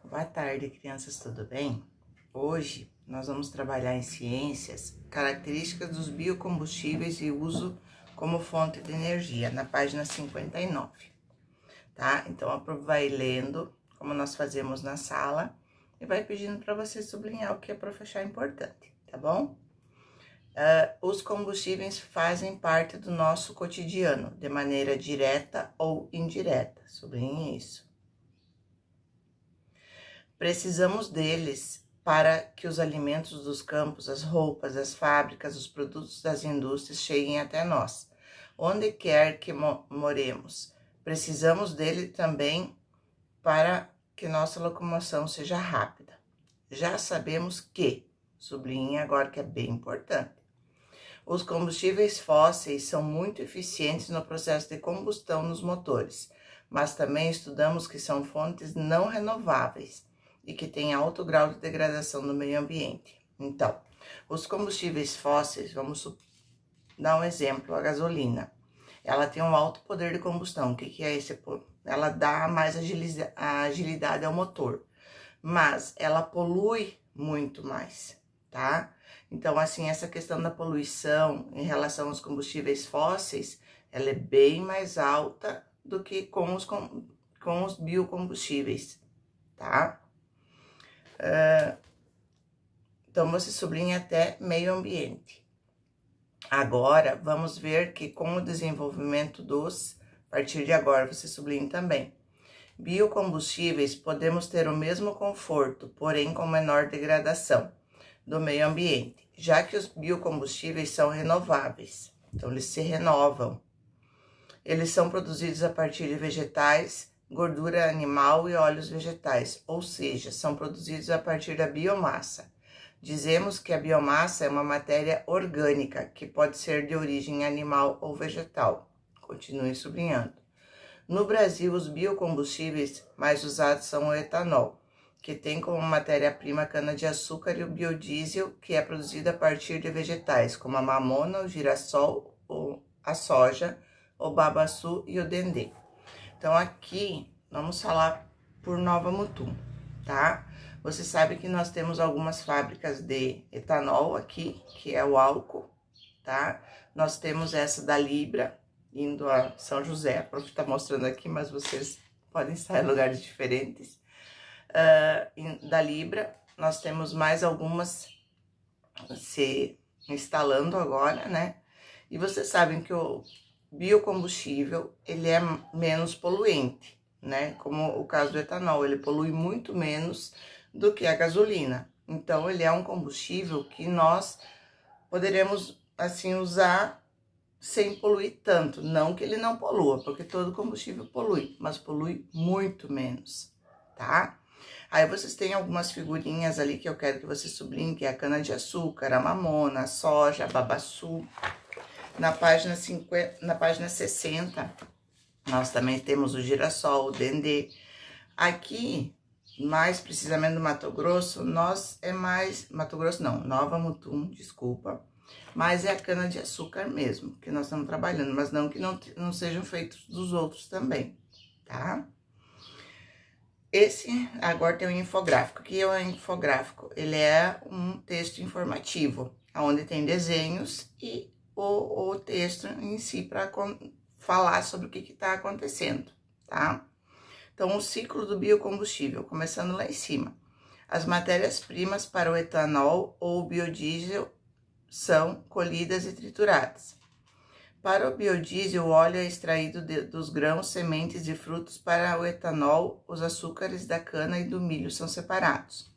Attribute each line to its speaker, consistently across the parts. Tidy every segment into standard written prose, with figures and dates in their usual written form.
Speaker 1: Boa tarde, crianças, tudo bem? Hoje nós vamos trabalhar em ciências, características dos biocombustíveis e uso como fonte de energia, na página 59, tá? Então, vai lendo, como nós fazemos na sala, e vai pedindo para você sublinhar o que é para achar importante, tá bom? Os combustíveis fazem parte do nosso cotidiano, de maneira direta ou indireta, sublinhe isso. Precisamos deles para que os alimentos dos campos, as roupas, as fábricas, os produtos das indústrias cheguem até nós, onde quer que moremos. Precisamos dele também para que nossa locomoção seja rápida. Já sabemos que, sublinhe agora que é bem importante, os combustíveis fósseis são muito eficientes no processo de combustão nos motores, mas também estudamos que são fontes não renováveis e que têm alto grau de degradação do meio ambiente. Então, os combustíveis fósseis, vamos dar um exemplo, a gasolina. Ela tem um alto poder de combustão. O que é esse? Ela dá mais agilidade ao motor, mas ela polui muito mais, tá? Então, assim, essa questão da poluição em relação aos combustíveis fósseis, ela é bem mais alta do que com os biocombustíveis, tá? Então, você sublinha até meio ambiente. Agora, vamos ver que com o desenvolvimento a partir de agora, você sublinha também. Biocombustíveis, podemos ter o mesmo conforto, porém com menor degradação do meio ambiente, já que os biocombustíveis são renováveis, então eles se renovam. Eles são produzidos a partir de vegetais, gordura animal e óleos vegetais, ou seja, são produzidos a partir da biomassa. Dizemos que a biomassa é uma matéria orgânica, que pode ser de origem animal ou vegetal. Continue sublinhando. No Brasil, os biocombustíveis mais usados são o etanol, que tem como matéria-prima cana-de-açúcar, e o biodiesel, que é produzido a partir de vegetais, como a mamona, o girassol, a soja, o babaçu e o dendê. Então, aqui, vamos falar por Nova Mutum, tá? Você sabe que nós temos algumas fábricas de etanol aqui, que é o álcool, tá? Nós temos essa da Libra, indo a São José, a prof tá mostrando aqui, mas vocês podem estar em lugares diferentes. Da Libra, nós temos mais algumas se instalando agora, né? E vocês sabem que o biocombustível, ele é menos poluente, né? Como o caso do etanol, ele polui muito menos do que a gasolina. Então, ele é um combustível que nós poderemos, assim, usar sem poluir tanto. Não que ele não polua, porque todo combustível polui, mas polui muito menos, tá? Aí vocês têm algumas figurinhas ali que eu quero que você sublinhe, que é a cana-de-açúcar, a mamona, a soja, a babaçu. Na página 60, nós também temos o girassol, o dendê. Aqui, mais precisamente no Mato Grosso, Mato Grosso não, Nova Mutum, desculpa. Mas é a cana-de-açúcar mesmo, que nós estamos trabalhando, mas não que não sejam feitos dos outros também, tá? Esse, agora tem um infográfico. O que é um infográfico? Ele é um texto informativo, onde tem desenhos e o texto em si para falar sobre o que está acontecendo, tá? Então, o ciclo do biocombustível, começando lá em cima. As matérias-primas para o etanol ou o biodiesel são colhidas e trituradas. Para o biodiesel, o óleo é extraído dos grãos, sementes de frutos. Para o etanol, os açúcares da cana e do milho são separados.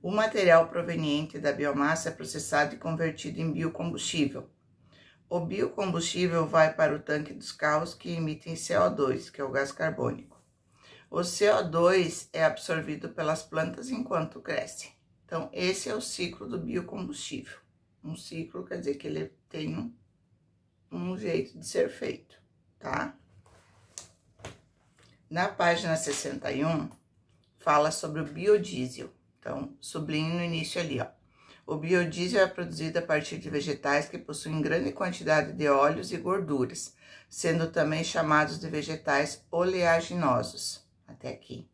Speaker 1: O material proveniente da biomassa é processado e convertido em biocombustível. O biocombustível vai para o tanque dos carros que emitem CO2, que é o gás carbônico. O CO2 é absorvido pelas plantas enquanto cresce. Então, esse é o ciclo do biocombustível. Um ciclo quer dizer que ele tem um jeito de ser feito, tá? Na página 61, fala sobre o biodiesel. Então, sublinhe no início ali, ó. O biodiesel é produzido a partir de vegetais que possuem grande quantidade de óleos e gorduras, sendo também chamados de vegetais oleaginosos. Até aqui.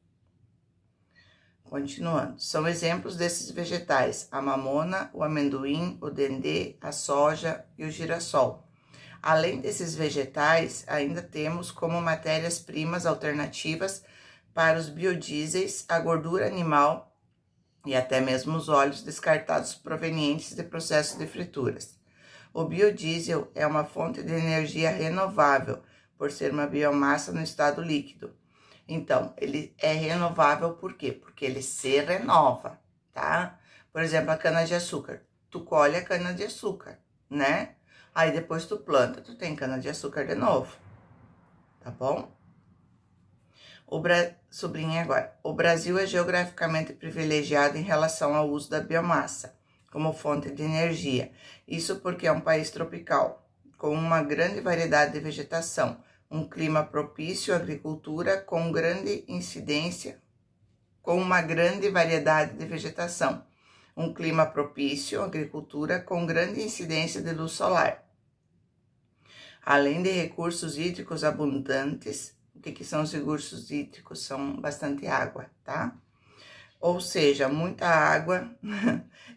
Speaker 1: Continuando, são exemplos desses vegetais a mamona, o amendoim, o dendê, a soja e o girassol. Além desses vegetais, ainda temos como matérias-primas alternativas para os biodiesels a gordura animal e até mesmo os óleos descartados provenientes de processos de frituras. O biodiesel é uma fonte de energia renovável, por ser uma biomassa no estado líquido. Então, ele é renovável por quê? Porque ele se renova, tá? Por exemplo, a cana-de-açúcar. Tu colhe a cana-de-açúcar, né? Aí depois tu planta, tu tem cana-de-açúcar de novo, tá bom? Sublinha agora. O Brasil é geograficamente privilegiado em relação ao uso da biomassa como fonte de energia. Isso porque é um país tropical, com uma grande variedade de vegetação, um clima propício à agricultura com grande incidência, com uma grande variedade de vegetação, um clima propício à agricultura com grande incidência de luz solar. Além de recursos hídricos abundantes, o que são os recursos hídricos? São bastante água, tá? Ou seja, muita água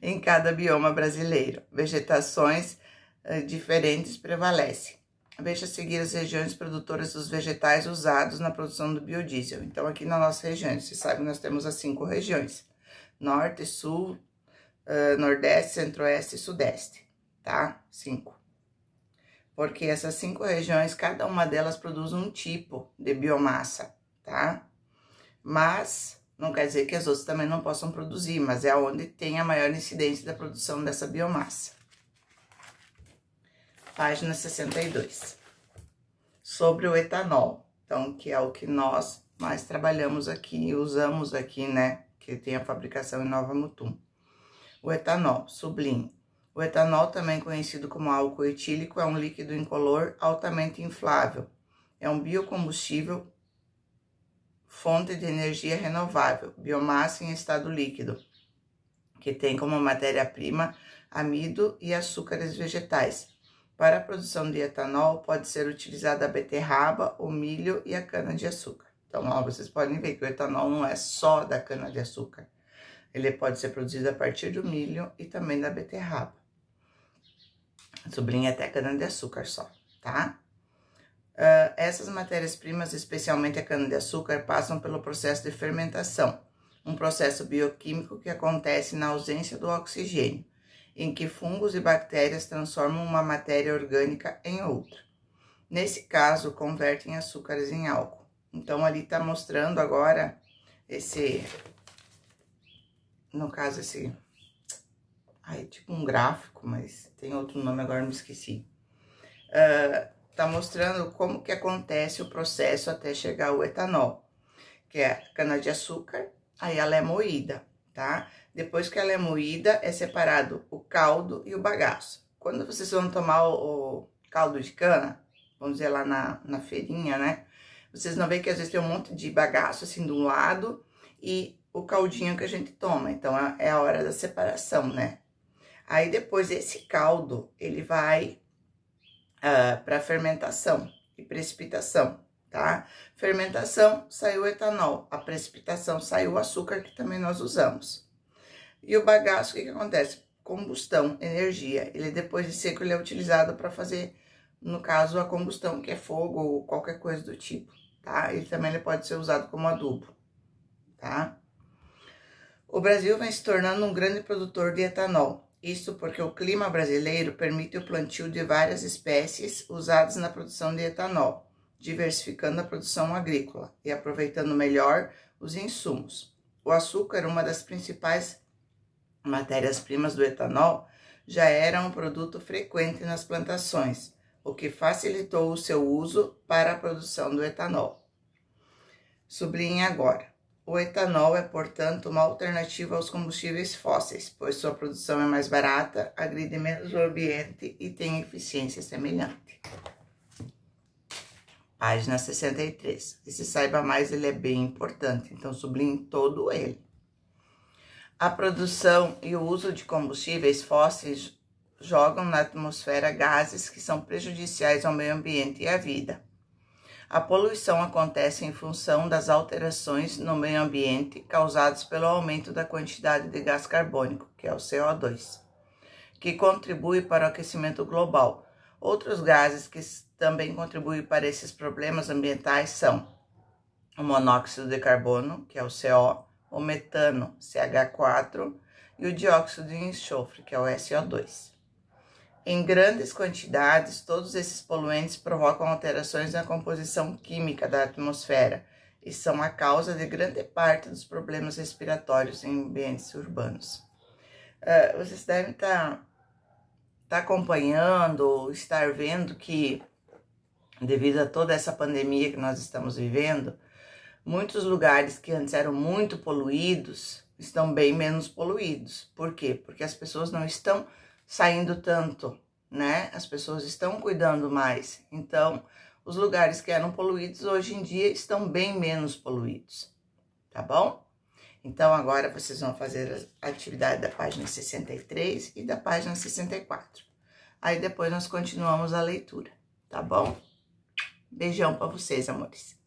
Speaker 1: em cada bioma brasileiro. Vegetações diferentes prevalecem. Veja a seguir as regiões produtoras dos vegetais usados na produção do biodiesel. Então, aqui na nossa região, você sabe, nós temos as 5 regiões. Norte, Sul, Nordeste, Centro-Oeste e Sudeste, tá? 5. Porque essas 5 regiões, cada uma delas produz um tipo de biomassa, tá? Mas não quer dizer que as outras também não possam produzir, mas é onde tem a maior incidência da produção dessa biomassa. Página 62. Sobre o etanol, então, que é o que nós mais trabalhamos aqui, usamos aqui, né? Que tem a fabricação em Nova Mutum. O etanol, sublinhe. O etanol, também conhecido como álcool etílico, é um líquido incolor altamente inflável. É um biocombustível, fonte de energia renovável, biomassa em estado líquido, que tem como matéria-prima amido e açúcares vegetais. Para a produção de etanol, pode ser utilizada a beterraba, o milho e a cana-de-açúcar. Então, ó, vocês podem ver que o etanol não é só da cana-de-açúcar. Ele pode ser produzido a partir do milho e também da beterraba. Sublinha até cana-de-açúcar só, tá? Essas matérias-primas, especialmente a cana-de-açúcar, passam pelo processo de fermentação, um processo bioquímico que acontece na ausência do oxigênio, em que fungos e bactérias transformam uma matéria orgânica em outra. Nesse caso, convertem açúcares em álcool. Então, ali tá mostrando agora no caso, é tipo um gráfico, mas tem outro nome, agora me esqueci. Tá mostrando como que acontece o processo até chegar ao etanol, que é a cana-de-açúcar, aí ela é moída, tá? Depois que ela é moída, é separado o caldo e o bagaço. Quando vocês vão tomar o caldo de cana, vamos dizer lá na feirinha, né? Vocês vão ver que às vezes tem um monte de bagaço assim de um lado e o caldinho que a gente toma. Então, é a hora da separação, né? Aí, depois, esse caldo, ele vai para fermentação e precipitação, tá? Fermentação, saiu o etanol. A precipitação, saiu o açúcar, que também nós usamos. E o bagaço, o que acontece? Combustão, energia. Ele, depois de seco, ele é utilizado para fazer, no caso, a combustão, que é fogo ou qualquer coisa do tipo, tá? Ele também pode ser usado como adubo, tá? O Brasil vem se tornando um grande produtor de etanol. Isso porque o clima brasileiro permite o plantio de várias espécies usadas na produção de etanol, diversificando a produção agrícola e aproveitando melhor os insumos. O açúcar, uma das principais matérias-primas do etanol, já era um produto frequente nas plantações, o que facilitou o seu uso para a produção do etanol. Sublinhe agora. O etanol é, portanto, uma alternativa aos combustíveis fósseis, pois sua produção é mais barata, agride menos o ambiente e tem eficiência semelhante. Página 63. E se saiba mais, ele é bem importante, então sublinhe todo ele. A produção e o uso de combustíveis fósseis jogam na atmosfera gases que são prejudiciais ao meio ambiente e à vida. A poluição acontece em função das alterações no meio ambiente causadas pelo aumento da quantidade de gás carbônico, que é o CO2, que contribui para o aquecimento global. Outros gases que também contribuem para esses problemas ambientais são o monóxido de carbono, que é o CO, o metano, CH4, e o dióxido de enxofre, que é o SO2. Em grandes quantidades, todos esses poluentes provocam alterações na composição química da atmosfera e são a causa de grande parte dos problemas respiratórios em ambientes urbanos. Vocês devem estar acompanhando ou estar vendo que, devido a toda essa pandemia que nós estamos vivendo, muitos lugares que antes eram muito poluídos estão bem menos poluídos. Por quê? Porque as pessoas não estão saindo tanto, né? As pessoas estão cuidando mais. Então, os lugares que eram poluídos hoje em dia estão bem menos poluídos, tá bom? Então, agora vocês vão fazer a atividade da página 63 e da página 64. Aí depois nós continuamos a leitura, tá bom? Beijão pra vocês, amores.